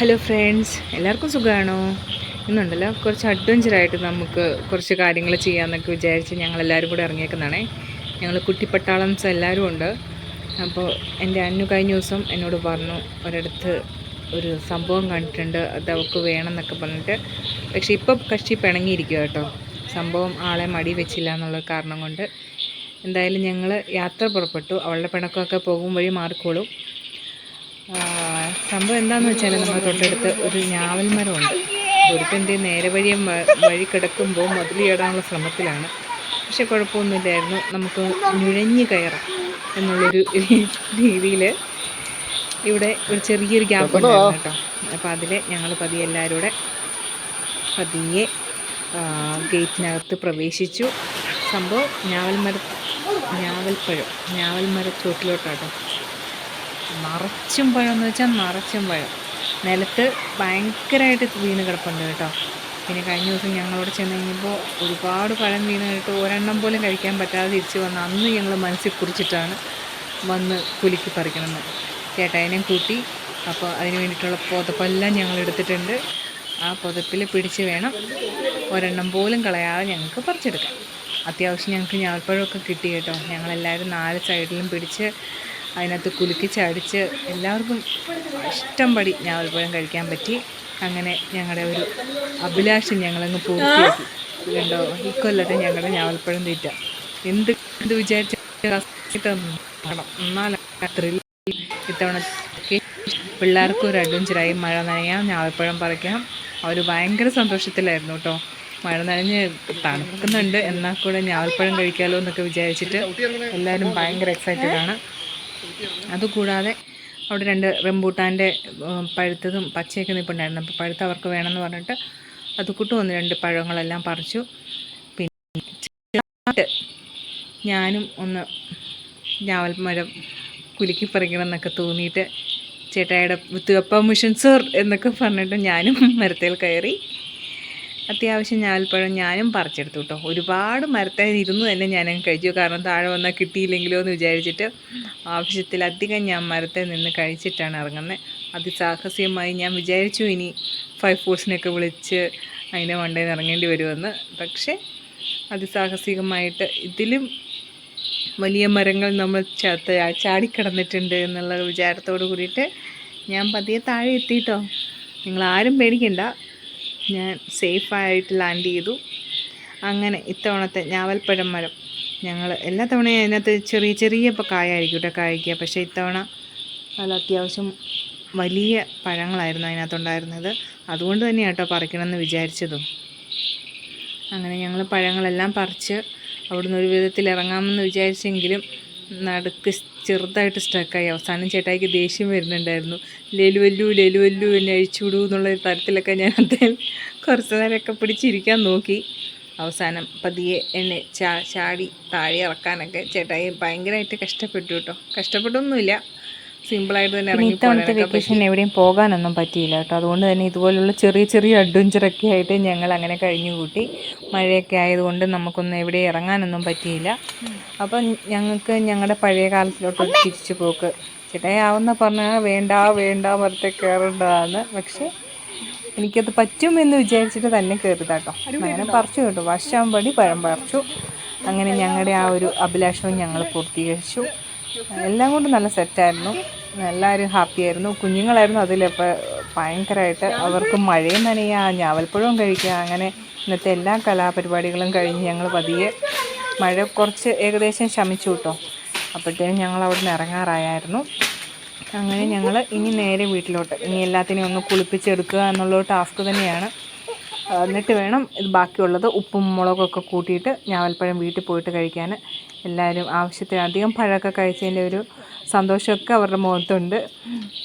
Hello friends, എല്ലാവർക്കും സുഖമാണോ? ഇന്നുണ്ടല്ലോ കുറച്ച് അഡ്വഞ്ചറായിട്ട് നമുക്ക് കുറച്ച് കാര്യങ്ങൾ ചെയ്യാമെന്നൊക്കെ വിചാരിച്ച് ഞങ്ങളെല്ലാവരും കൂടെ ഇറങ്ങിയേക്കുന്നതാണേ. ഞങ്ങൾ കുട്ടിപ്പട്ടാളംസ് എല്ലാവരും ഉണ്ട്. അപ്പോൾ എൻ്റെ അന്നു കഴിഞ്ഞ ദിവസം എന്നോട് പറഞ്ഞു ഒരിടത്ത് ഒരു സംഭവം കണ്ടിട്ടുണ്ട്, അത് അവൾക്ക് വേണമെന്നൊക്കെ പറഞ്ഞിട്ട്. പക്ഷേ ഇപ്പോൾ കക്ഷി പിണങ്ങിയിരിക്കുക കേട്ടോ. സംഭവം ആളെ മടി വെച്ചില്ല എന്നുള്ള കാരണം കൊണ്ട്. എന്തായാലും ഞങ്ങൾ യാത്ര പുറപ്പെട്ടു. അവളുടെ പിണക്കമൊക്കെ പോകും വഴി മാറിക്കോളും. സംഭവം എന്താണെന്ന് വെച്ചാൽ നമ്മുടെ തൊട്ടടുത്ത് ഒരു ഞാവൽ മരമുണ്ട്. ഒരുത്തൻ്റെ നേരെ വഴി കിടക്കുമ്പോൾ മതിൽ കയറാനുള്ള ശ്രമത്തിലാണ്. പക്ഷെ കുഴപ്പമൊന്നുമില്ലായിരുന്നു, നമുക്ക് നുഴഞ്ഞു കയറാം എന്നുള്ളൊരു രീതിയിൽ ഇവിടെ ഒരു ചെറിയൊരു ഗ്യാപ്പ് ഉണ്ടായിരുന്നു കേട്ടോ. അപ്പോൾ അതിൽ ഞങ്ങൾ പതിയെ എല്ലാവരും കൂടെ പതിയെ ഗേറ്റിനകത്ത് പ്രവേശിച്ചു. സംഭവം ഞാവൽ മരച്ചോട്ടിലോട്ടാട്ടോ. നിറച്ചും പഴം എന്ന് വെച്ചാൽ നിറച്ചും പഴം. നിലത്ത് ഭയങ്കരമായിട്ട് വീണ് കിടപ്പുണ്ട് കേട്ടോ. പിന്നെ കഴിഞ്ഞ ദിവസം ഞങ്ങളോട് ചെന്ന് കഴിഞ്ഞപ്പോൾ ഒരുപാട് പഴം വീണ് കേട്ടോ. ഒരെണ്ണം പോലും കഴിക്കാൻ പറ്റാതെ തിരിച്ച് വന്ന് അന്ന് ഞങ്ങൾ മനസ്സിൽ കുറിച്ചിട്ടാണ് വന്ന് കുലുക്കി പറിക്കണമെന്ന്. ചേട്ടായിനെയും കൂട്ടി. അപ്പോൾ അതിന് വേണ്ടിയിട്ടുള്ള പുതപ്പെല്ലാം ഞങ്ങൾ എടുത്തിട്ടുണ്ട്. ആ പുതപ്പിൽ പിടിച്ച് വേണം ഒരെണ്ണം പോലും കളയാതെ ഞങ്ങൾക്ക് പറിച്ചെടുക്കാം. അത്യാവശ്യം ഞങ്ങൾക്ക് ഞാവൽപ്പഴമൊക്കെ കിട്ടി കേട്ടോ. ഞങ്ങളെല്ലാവരും 4 സൈഡിലും പിടിച്ച് അതിനകത്ത് കുലുക്കി ചടിച്ച് എല്ലാവർക്കും ഇഷ്ടം പടി ഞാവൽപ്പഴം കഴിക്കാൻ പറ്റി. അങ്ങനെ ഞങ്ങളുടെ ഒരു അഭിലാഷം ഞങ്ങളങ്ങ് പൂർത്തിയാക്കി. കണ്ടോ, ഈ കൊല്ലത്തെ ഞങ്ങളുടെ ഞാവൽപ്പഴം തീറ്റ എന്ത് വിചാരിച്ചിട്ടും എന്നാൽ ത്രില്ല്. ഇത്തവണ പിള്ളേർക്കും ഒരു അഡ്വഞ്ചറായി. മഴ നനയാം, ഞാവൽപ്പഴം പറിക്കാം. അവർ ഭയങ്കര സന്തോഷത്തിലായിരുന്നു കേട്ടോ. മഴ നനഞ്ഞ് തണുക്കുന്നുണ്ട്, എന്നാൽ കൂടെ ഞാവൽപ്പഴം കഴിക്കാമല്ലോ എന്നൊക്കെ വിചാരിച്ചിട്ട് എല്ലാവരും ഭയങ്കര എക്സൈറ്റഡ് ആണ്. അതുകൂടാതെ അവിടെ 2 റംബൂട്ടാൻ്റെ പഴുത്തതും പച്ചയൊക്കെ നിൽപ്പുണ്ടായിരുന്നു. അപ്പോൾ പഴുത്ത അവർക്ക് വേണമെന്ന് പറഞ്ഞിട്ട് അത് കൂട്ട് വന്ന് 2 പഴങ്ങളെല്ലാം പറിച്ചു. പിന്നെ ഞാനും ഒന്ന് ഞാവൽ മരം കുലുക്കി പറിക്കണം എന്നൊക്കെ തോന്നിയിട്ട് ചേട്ടായിയുടെ വിത്ത് പെർമിഷൻ സർ എന്നൊക്കെ പറഞ്ഞിട്ട് ഞാനും മരത്തിൽ കയറി. അത്യാവശ്യം ഞാവൽപ്പഴം ഞാനും പറിച്ചെടുത്തു കേട്ടോ. ഒരുപാട് മരത്തിൽ ഇരുന്ന് തന്നെ ഞാനങ്ങ് കഴിച്ചു. കാരണം താഴെ വന്നാൽ കിട്ടിയില്ലെങ്കിലോ എന്ന് വിചാരിച്ചിട്ട് ആവശ്യത്തിലധികം ഞാൻ മരത്തിൽ നിന്ന് കഴിച്ചിട്ടാണ് ഇറങ്ങുന്നത്. അതിസാഹസികമായി ഞാൻ വിചാരിച്ചു ഇനി 5 ഫോഴ്സിനെയൊക്കെ വിളിച്ച് അതിൻ്റെ മണ്ടയിൽ നിന്ന് ഇറങ്ങേണ്ടി വരുമെന്ന്. പക്ഷേ അതിസാഹസികമായിട്ട് ഇതിലും വലിയ മരങ്ങൾ നമ്മൾ ചാടിക്കിടന്നിട്ടുണ്ട് എന്നുള്ള വിചാരത്തോട് കൂടിയിട്ട് ഞാൻ പതിയെ താഴെ എത്തിയിട്ടോ. നിങ്ങളാരും പേടിക്കണ്ട, ഞാൻ സേഫായിട്ട് ലാൻഡ് ചെയ്തു. അങ്ങനെ ഇത്തവണത്തെ ഞാവൽപ്പഴം മരം ഞങ്ങൾ എല്ലാ തവണയും അതിനകത്ത് ചെറിയ ഇപ്പോൾ കായായിരിക്കും കേട്ടോ കായ്ക്കുക. പക്ഷേ ഇത്തവണ നല്ല അത്യാവശ്യം വലിയ പഴങ്ങളായിരുന്നു അതിനകത്തുണ്ടായിരുന്നത്. അതുകൊണ്ട് തന്നെ കേട്ടോ പറിക്കണമെന്ന് വിചാരിച്ചതും. അങ്ങനെ ഞങ്ങൾ പഴങ്ങളെല്ലാം പറിച്ച് അവിടുന്ന് ഒരു വിധത്തിൽ ഇറങ്ങാമെന്ന് വിചാരിച്ചെങ്കിലും നടുക്ക് ചെറുതായിട്ട് സ്റ്റക്കായി. അവസാനം ചേട്ടായിക്ക് ദേഷ്യം വരുന്നുണ്ടായിരുന്നു. ലേലുവല്ലു എന്നെ അഴിച്ചുവിടൂ എന്നുള്ളൊരു തരത്തിലൊക്കെ ഞാൻ അദ്ദേഹം കുറച്ച് നേരമൊക്കെ പിടിച്ചിരിക്കാൻ നോക്കി. അവസാനം പതിയെ എന്നെ ചാടി താഴെ ഇറക്കാനൊക്കെ ചേട്ടായി ഭയങ്കരമായിട്ട് കഷ്ടപ്പെട്ടു കേട്ടോ. കഷ്ടപ്പെട്ടൊന്നുമില്ല, സിമ്പിളായിട്ട് തന്നെ ഇറങ്ങി. ഇത്തവണത്തെ വെക്കേഷൻ എവിടെയും പോകാനൊന്നും പറ്റിയില്ല കേട്ടോ. അതുകൊണ്ട് തന്നെ ഇതുപോലുള്ള ചെറിയ അഡ്വഞ്ചറൊക്കെ ആയിട്ട് ഞങ്ങൾ അങ്ങനെ കഴിഞ്ഞു കൂട്ടി. മഴയൊക്കെ ആയതുകൊണ്ട് നമുക്കൊന്നും എവിടെയും ഇറങ്ങാനൊന്നും പറ്റിയില്ല. അപ്പം ഞങ്ങൾക്ക് ഞങ്ങളുടെ പഴയ കാലത്തിലോട്ട് തിരിച്ചു പോക്ക്. ചേട്ടായി ആവുന്ന പറഞ്ഞാൽ വേണ്ട മരത്തെ കയറേണ്ടതാണ്. പക്ഷേ എനിക്കത് പറ്റുമെന്ന് വിചാരിച്ചിട്ട് തന്നെ കയറിയതാട്ടോ. അങ്ങനെ പറിച്ചു കേട്ടോ, വശാമ്പടി പഴം പറിച്ചു. അങ്ങനെ ഞങ്ങളുടെ ആ ഒരു അഭിലാഷവും ഞങ്ങൾ പൂർത്തീകരിച്ചു. എല്ലാം കൊണ്ടും നല്ല സെറ്റായിരുന്നു. എല്ലാവരും ഹാപ്പിയായിരുന്നു. കുഞ്ഞുങ്ങളായിരുന്നു അതിലിപ്പോൾ ഭയങ്കരമായിട്ട്. അവർക്ക് മഴയും നനയുക, ഞാവൽപ്പഴവും കഴിക്കുക. അങ്ങനെ ഇന്നത്തെ എല്ലാ കലാപരിപാടികളും കഴിഞ്ഞ് ഞങ്ങൾ പതിയെ മഴ കുറച്ച് ഏകദേശം ശമിച്ചു കേട്ടോ. അപ്പോഴത്തേനും ഞങ്ങൾ അവിടെ നിന്ന് ഇറങ്ങാറായിരുന്നു. അങ്ങനെ ഞങ്ങൾ ഇനി നേരെ വീട്ടിലോട്ട്. ഇനി എല്ലാത്തിനെയും ഒന്ന് കുളിപ്പിച്ചെടുക്കുക എന്നുള്ളൊരു ടാസ്ക് തന്നെയാണ്. എന്നിട്ട് വേണം ഇത് ബാക്കിയുള്ളത് ഉപ്പും മുളകൊക്കെ കൂട്ടിയിട്ട് ഞാവൽപ്പഴം വീട്ടിൽ പോയിട്ട് കഴിക്കാൻ. എല്ലാവരും ആവശ്യത്തിലധികം പഴമൊക്കെ കഴിച്ചതിൻ്റെ ഒരു സന്തോഷമൊക്കെ അവരുടെ മുഖത്തുണ്ട്.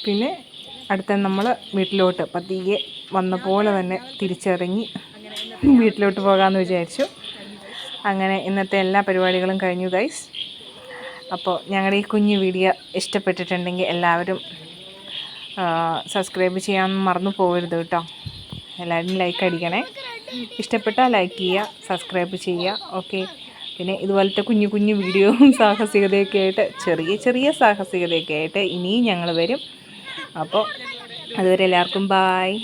പിന്നെ അടുത്ത നമ്മൾ വീട്ടിലോട്ട് പതിയെ വന്ന പോലെ തന്നെ തിരിച്ചിറങ്ങി വീട്ടിലോട്ട് പോകാമെന്ന് വിചാരിച്ചു. അങ്ങനെ ഇന്നത്തെ എല്ലാ പരിപാടികളും കഴിഞ്ഞു ഗൈസ്. അപ്പോൾ ഞങ്ങളുടെ ഈ കുഞ്ഞു വീഡിയോ ഇഷ്ടപ്പെട്ടിട്ടുണ്ടെങ്കിൽ എല്ലാവരും സബ്സ്ക്രൈബ് ചെയ്യാൻ മറന്നു പോകരുത് കേട്ടോ. എല്ലാവരും ലൈക്ക് അടിക്കണേ. ഇഷ്ടപ്പെട്ടാൽ ലൈക്ക് ചെയ്യുക, സബ്സ്ക്രൈബ് ചെയ്യുക. ഓക്കെ. പിന്നെ ഇതുപോലത്തെ കുഞ്ഞു വീഡിയോയും സാഹസികതയൊക്കെ ആയിട്ട് ചെറിയ സാഹസികതയൊക്കെ ആയിട്ട് ഇനിയും ഞങ്ങൾ വരും. അപ്പോൾ അതുവരെ എല്ലാവർക്കും ബായ്.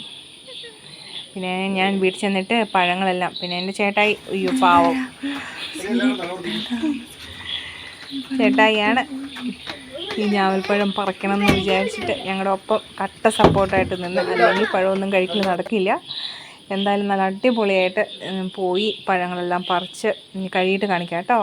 പിന്നെ ഞാൻ വീട്ടിൽ ചെന്നിട്ട് പഴങ്ങളെല്ലാം, പിന്നെ എൻ്റെ ചേട്ടായി, അയ്യോ പാവം ചേട്ടായിയാണ് ഈ ഞാവൽപ്പഴം പറിക്കണം എന്ന് വിചാരിച്ചിട്ട് ഞങ്ങളുടെ ഒപ്പം കട്ട സപ്പോർട്ടായിട്ട് നിന്ന്. അല്ലെങ്കിൽ പഴമൊന്നും കഴിക്കൽ നടക്കില്ല. എന്തായാലും നല്ല അടിപൊളിയായിട്ട് പോയി പഴങ്ങളെല്ലാം പറിച്ച് ഇനി കഴിയിട്ട് കാണിക്കാം കേട്ടോ.